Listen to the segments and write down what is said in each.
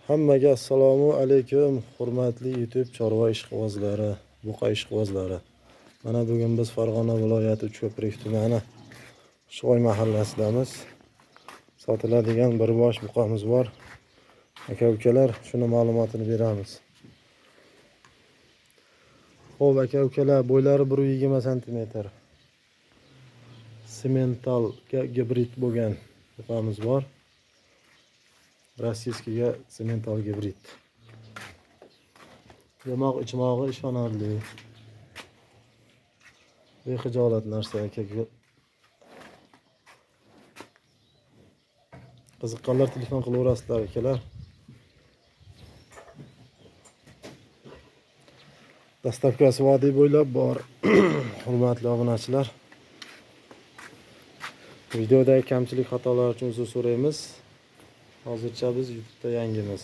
Hammaga assalomu alaykum, hurmatli YouTube chorva ishqibozlari, buqa ishqibozlari. Mana bugun biz Farg'ona viloyati Uchko'prik tumani Sho'y mahallasidamiz. Sotiladigan bir bosh buqamiz bor. Aka-ukalar, shuni ma'lumotini beramiz. Xo'p, aka-ukalar, bo'ylari 120 cm. Semental gibrid bo'lgan buqamiz bor. Rossiyskiga semental gibrid. Yemoq ichmog'i ishonarli. Bexijolat narsa aka. Qiziqqanlar telefon qilaverasizlar akalar. Dastavkasi vodiy bo'ylab bor. Hurmatli obunachilar. Videodagi kamchilik xatolar uchun uzr so'raymiz. Hozircha biz YouTube'da yangimiz.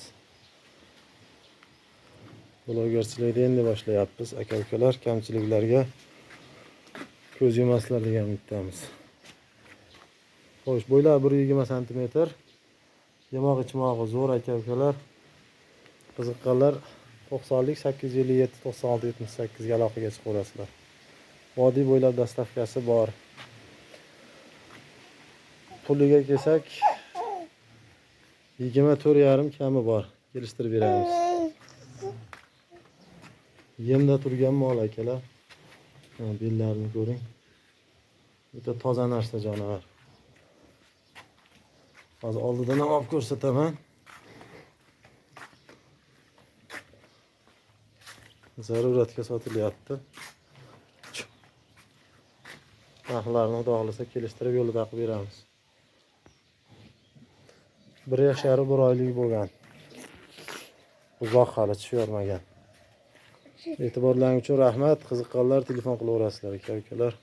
Blogerchilikni endi boshlayapmiz. Aka-ukalar, kamchiliklarga ko'z yumaslar degan umiddamiz. Xo'sh, bo'ylar 120 cm. Yemoq ichmog'i zo'r aka-ukalar. Qiziqqanlar 90lik 857 96 78 ga aloqaga chiqaverasizlar. Vodiy bo'ylab dastavkasi bor. Puliga kelsak 24,5 kami bor. Kelishtirib beramiz. Yemda turgan mol akalar. Bellarini ko'ring. Juda toza narsa jonivar. Hozir oldidan ham olib ko'rsataman. Zaruratga sotilyapti. Narxlarni xudo xolasa kelishtirib yo'lida qilib beramiz. 1 yosh yarim 1 oylik bo'lgan. Uzoq hali tushyormagan. E'tiborlaringiz uchun rahmat. Qiziqqanlar telefon qilaverasizlar aka-ukalar.